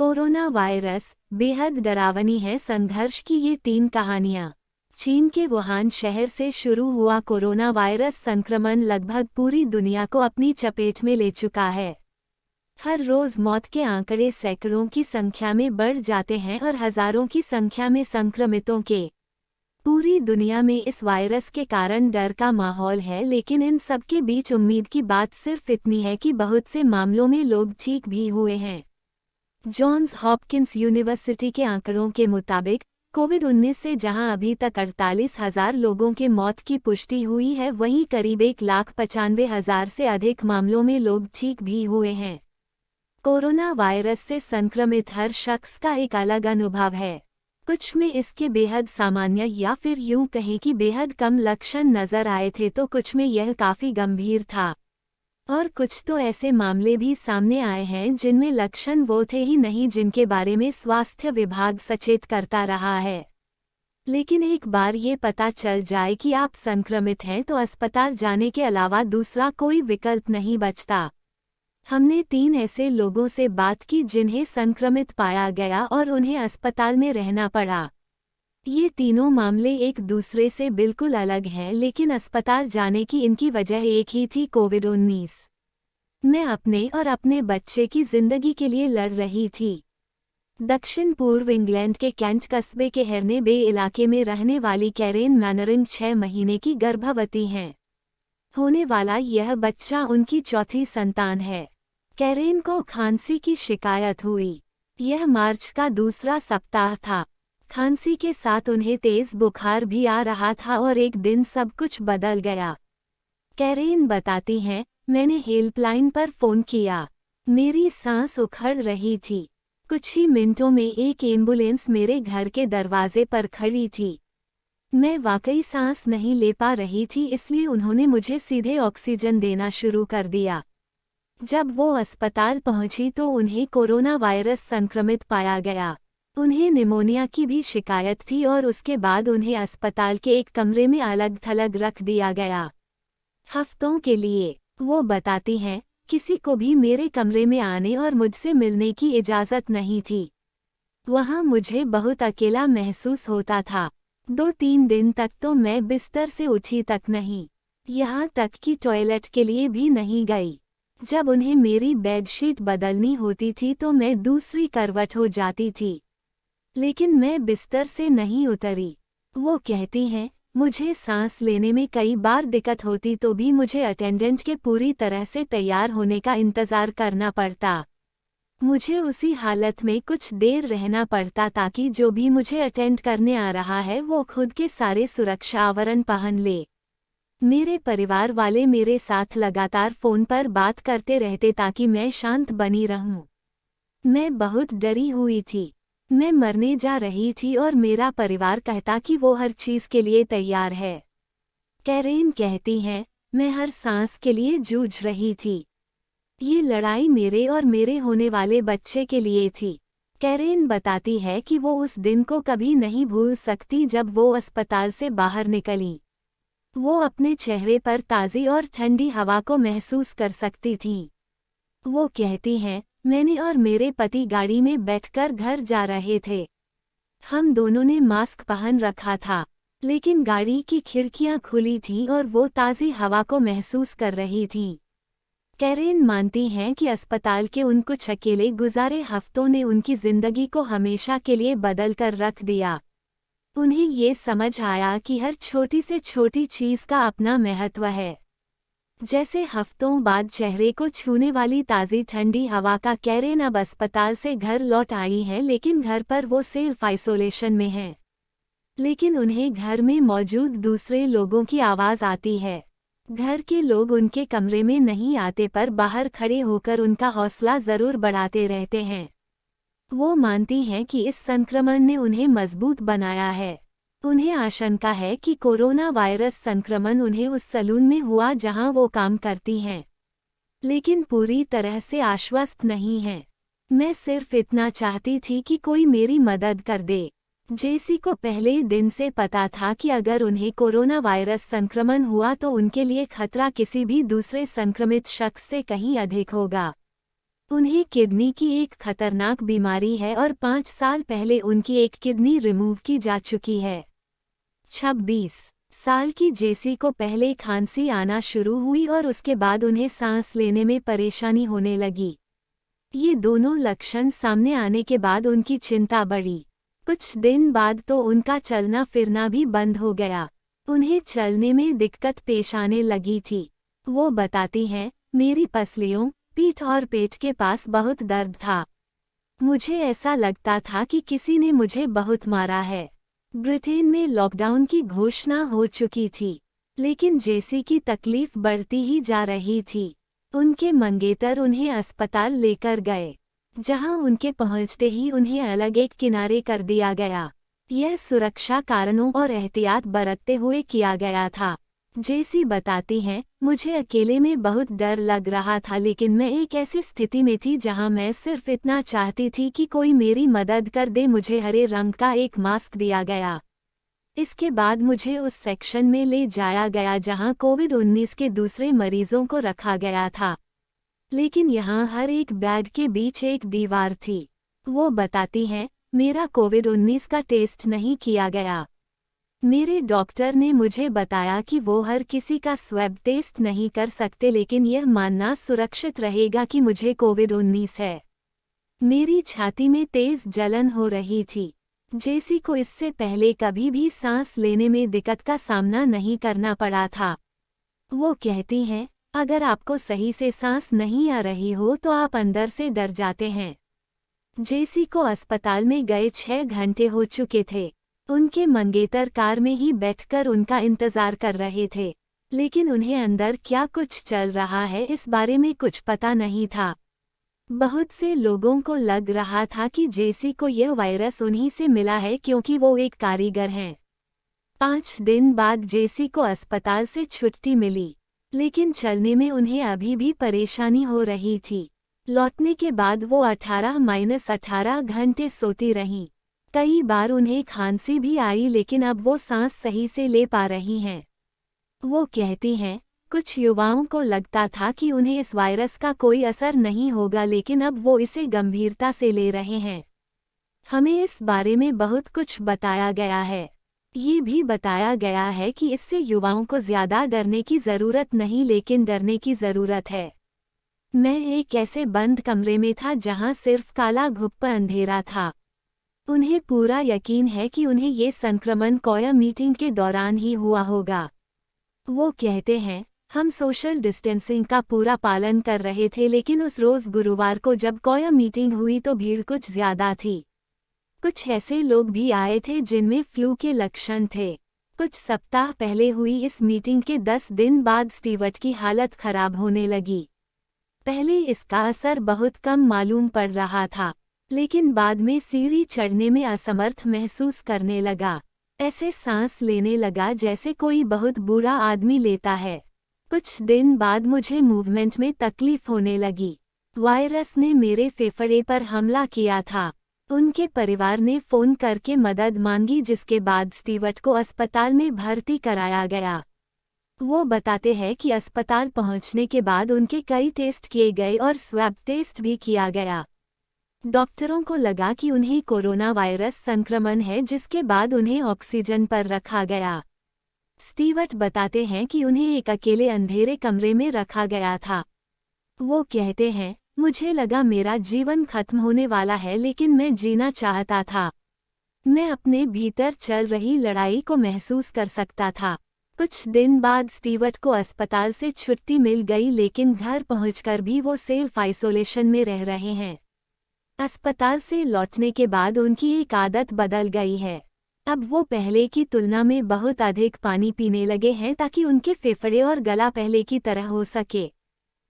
Corona virus बेहद डरावनी है। संघर्ष की ये 3 कहानियां। चीन के वुहान शहर से शुरू हुआ कोरोना वायरस संक्रमण लगभग पूरी दुनिया को अपनी चपेट में ले चुका है। हर रोज मौत के आंकड़े सैकड़ों की संख्या में बढ़ जाते हैं और हजारों की संख्या में संक्रमितों के। पूरी दुनिया में इस वायरस के कारण डर का माहौल है, लेकिन इन सब के बीच उम्मीद की बात सिर्फ इतनी है कि बहुत से मामलों में लोग ठीक भी हुए हैं। जॉन्स हॉपकिंस यूनिवर्सिटी के आंकड़ों के मुताबिक कोविड-19 से जहां अभी तक 48,000 लोगों के मौत की पुष्टि हुई है, वहीं करीब 1,95,000 से अधिक मामलों में लोग ठीक भी हुए हैं। कोरोना वायरस से संक्रमित हर शख्स का एक अलग अनुभव है। कुछ में इसके बेहद सामान्य या फिर यूं कहें कि बेहद कम लक्षण नजर आए थे, तो कुछ में यह काफी गंभीर था। और कुछ तो ऐसे मामले भी सामने आए हैं जिनमें लक्षण वो थे ही नहीं जिनके बारे में स्वास्थ्य विभाग सचेत करता रहा है। लेकिन एक बार ये पता चल जाए कि आप संक्रमित हैं तो अस्पताल जाने के अलावा दूसरा कोई विकल्प नहीं बचता। हमने 3 ऐसे लोगों से बात की जिन्हें संक्रमित पाया गया और उन्हें अस्पताल में रहना पड़ा। ये तीनों मामले एक दूसरे से बिल्कुल अलग हैं, लेकिन अस्पताल जाने की इनकी वजह एक ही थी, कोविड-19। मैं अपने और अपने बच्चे की जिंदगी के लिए लड़ रही थी। दक्षिण पूर्व इंग्लैंड के कैंट कस्बे के हेर्ने बे इलाके में रहने वाली कैरेन मैनरिंग 6 महीने की गर्भवती हैं। होने वाला यह बच्चा उनकी चौथी संतान है। कैरेन को खांसी की शिकायत हुई। यह मार्च का दूसरा सप्ताह था। खांसी के साथ उन्हें तेज बुखार भी आ रहा था और एक दिन सब कुछ बदल गया। कैरेन बताती हैं, मैंने हेल्पलाइन पर फोन किया। मेरी सांस उखड़ रही थी। कुछ ही मिनटों में एक एम्बुलेंस मेरे घर के दरवाजे पर खड़ी थी। मैं वाकई सांस नहीं ले पा रही थी, इसलिए उन्होंने मुझे सीधे ऑक्सीजन देना शुरू कर दिया। जब वो अस्पताल पहुंची तो उन्हें कोरोना वायरस संक्रमित पाया गया। उन्हें निमोनिया की भी शिकायत थी और उसके बाद उन्हें अस्पताल के एक कमरे में अलग थलग रख दिया गया हफ्तों के लिए। वो बताती हैं, किसी को भी मेरे कमरे में आने और मुझसे मिलने की इजाज़त नहीं थी। वहाँ मुझे बहुत अकेला महसूस होता था। 2-3 दिन तक तो मैं बिस्तर से उठी तक नहीं, यहाँ तक कि टॉयलेट के लिए भी नहीं गई। जब उन्हें मेरी बेडशीट बदलनी होती थी तो मैं दूसरी करवट हो जाती थी, लेकिन मैं बिस्तर से नहीं उतरी। वो कहती हैं, मुझे सांस लेने में कई बार दिक्कत होती तो भी मुझे अटेंडेंट के पूरी तरह से तैयार होने का इंतज़ार करना पड़ता। मुझे उसी हालत में कुछ देर रहना पड़ता ताकि जो भी मुझे अटेंड करने आ रहा है वो खुद के सारे सुरक्षा आवरण पहन ले। मेरे परिवार वाले मेरे साथ लगातार फ़ोन पर बात करते रहते ताकि मैं शांत बनी रहूं। मैं बहुत डरी हुई थी। मैं मरने जा रही थी और मेरा परिवार कहता कि वो हर चीज़ के लिए तैयार है। कैरेन कहती हैं, मैं हर सांस के लिए जूझ रही थी। ये लड़ाई मेरे और मेरे होने वाले बच्चे के लिए थी। कैरेन बताती है कि वो उस दिन को कभी नहीं भूल सकती जब वो अस्पताल से बाहर निकली। वो अपने चेहरे पर ताज़ी और ठंडी हवा को महसूस कर सकती थीं। वो कहती हैं, मैंने और मेरे पति गाड़ी में बैठकर घर जा रहे थे। हम दोनों ने मास्क पहन रखा था, लेकिन गाड़ी की खिड़कियां खुली थीं और वो ताज़ी हवा को महसूस कर रही थीं। कैरेन मानती हैं कि अस्पताल के उन कुछ अकेले गुजारे हफ्तों ने उनकी जिंदगी को हमेशा के लिए बदल कर रख दिया। उन्हें ये समझ आया कि हर छोटी से छोटी चीज़ का अपना महत्व है। जैसे हफ्तों बाद चेहरे को छूने वाली ताज़ी ठंडी हवा का। कैरेन अब अस्पताल से घर लौट आई हैं, लेकिन घर पर वो सेल्फ आइसोलेशन में हैं। लेकिन उन्हें घर में मौजूद दूसरे लोगों की आवाज़ आती है। घर के लोग उनके कमरे में नहीं आते, पर बाहर खड़े होकर उनका हौसला ज़रूर बढ़ाते रहते हैं। वो मानती हैं कि इस संक्रमण ने उन्हें मजबूत बनाया है। उन्हें आशंका है कि कोरोना वायरस संक्रमण उन्हें उस सैलून में हुआ जहां वो काम करती हैं, लेकिन पूरी तरह से आश्वस्त नहीं हैं। मैं सिर्फ इतना चाहती थी कि कोई मेरी मदद कर दे। जेसी को पहले दिन से पता था कि अगर उन्हें कोरोना वायरस संक्रमण हुआ तो उनके लिए खतरा किसी भी दूसरे संक्रमित शख्स से कहीं अधिक होगा। उन्हें किडनी की एक खतरनाक बीमारी है और 5 साल पहले उनकी एक किडनी रिमूव की जा चुकी है। 26 साल की जेसी को पहले खांसी आना शुरू हुई और उसके बाद उन्हें सांस लेने में परेशानी होने लगी। ये दोनों लक्षण सामने आने के बाद उनकी चिंता बढ़ी। कुछ दिन बाद तो उनका चलना फिरना भी बंद हो गया। उन्हें चलने में दिक्कत पेश आने लगी थी। वो बताती हैं, मेरी पसलियों, पीठ और पेट के पास बहुत दर्द था। मुझे ऐसा लगता था कि किसी ने मुझे बहुत मारा है। ब्रिटेन में लॉकडाउन की घोषणा हो चुकी थी, लेकिन जेसी की तकलीफ बढ़ती ही जा रही थी। उनके मंगेतर उन्हें अस्पताल लेकर गए, जहां उनके पहुंचते ही उन्हें अलग एक किनारे कर दिया गया। यह सुरक्षा कारणों और एहतियात बरतते हुए किया गया था। जेसी बताती हैं, मुझे अकेले में बहुत डर लग रहा था, लेकिन मैं एक ऐसी स्थिति में थी जहां मैं सिर्फ इतना चाहती थी कि कोई मेरी मदद कर दे। मुझे हरे रंग का एक मास्क दिया गया। इसके बाद मुझे उस सेक्शन में ले जाया गया जहां कोविड-19 के दूसरे मरीजों को रखा गया था, लेकिन यहाँ हर एक बेड के बीच एक दीवार थी। वो बताती हैं, मेरा कोविड-19 का टेस्ट नहीं किया गया। मेरे डॉक्टर ने मुझे बताया कि वो हर किसी का स्वैब टेस्ट नहीं कर सकते, लेकिन यह मानना सुरक्षित रहेगा कि मुझे कोविड-19 है। मेरी छाती में तेज जलन हो रही थी। जेसी को इससे पहले कभी भी सांस लेने में दिक्कत का सामना नहीं करना पड़ा था। वो कहती हैं, अगर आपको सही से सांस नहीं आ रही हो तो आप अंदर से डर जाते हैं। जेसी को अस्पताल में गए 6 घंटे हो चुके थे। उनके मंगेतर कार में ही बैठकर उनका इंतजार कर रहे थे, लेकिन उन्हें अंदर क्या कुछ चल रहा है इस बारे में कुछ पता नहीं था। बहुत से लोगों को लग रहा था कि जेसी को यह वायरस उन्हीं से मिला है क्योंकि वो एक कारीगर हैं। 5 दिन बाद जेसी को अस्पताल से छुट्टी मिली, लेकिन चलने में उन्हें अभी भी परेशानी हो रही थी। लौटने के बाद वो 18-18 घंटे सोती रहीं। कई बार उन्हें खांसी भी आई, लेकिन अब वो सांस सही से ले पा रही हैं। वो कहती हैं, कुछ युवाओं को लगता था कि उन्हें इस वायरस का कोई असर नहीं होगा, लेकिन अब वो इसे गंभीरता से ले रहे हैं। हमें इस बारे में बहुत कुछ बताया गया है। ये भी बताया गया है कि इससे युवाओं को ज़्यादा डरने की ज़रूरत नहीं, लेकिन डरने की ज़रूरत है। मैं एक ऐसे बंद कमरे में था जहां सिर्फ काला घुप्पा अंधेरा था। उन्हें पूरा यकीन है कि उन्हें ये संक्रमण कोया मीटिंग के दौरान ही हुआ होगा। वो कहते हैं, हम सोशल डिस्टेंसिंग का पूरा पालन कर रहे थे, लेकिन उस रोज़ गुरुवार को जब कोया मीटिंग हुई तो भीड़ कुछ ज़्यादा थी। कुछ ऐसे लोग भी आए थे जिनमें फ्लू के लक्षण थे। कुछ सप्ताह पहले हुई इस मीटिंग के 10 दिन बाद स्टीवर्ट की हालत खराब होने लगी। पहले इसका असर बहुत कम मालूम पड़ रहा था, लेकिन बाद में सीढ़ी चढ़ने में असमर्थ महसूस करने लगा। ऐसे सांस लेने लगा जैसे कोई बहुत बूढ़ा आदमी लेता है। कुछ दिन बाद मुझे मूवमेंट में तकलीफ होने लगी। वायरस ने मेरे फेफड़े पर हमला किया था। उनके परिवार ने फ़ोन करके मदद मांगी, जिसके बाद स्टीवर्ट को अस्पताल में भर्ती कराया गया। वो बताते हैं कि अस्पताल पहुंचने के बाद उनके कई टेस्ट किए गए और स्वैब टेस्ट भी किया गया। डॉक्टरों को लगा कि उन्हें कोरोना वायरस संक्रमण है, जिसके बाद उन्हें ऑक्सीजन पर रखा गया। स्टीवर्ट बताते हैं कि उन्हें एक अकेले अंधेरे कमरे में रखा गया था। वो कहते हैं, मुझे लगा मेरा जीवन खत्म होने वाला है, लेकिन मैं जीना चाहता था। मैं अपने भीतर चल रही लड़ाई को महसूस कर सकता था। कुछ दिन बाद स्टीवर्ट को अस्पताल से छुट्टी मिल गई, लेकिन घर पहुंचकर भी वो सेल्फ आइसोलेशन में रह रहे हैं। अस्पताल से लौटने के बाद उनकी एक आदत बदल गई है। अब वो पहले की तुलना में बहुत अधिक पानी पीने लगे हैं ताकि उनके फेफड़े और गला पहले की तरह हो सके।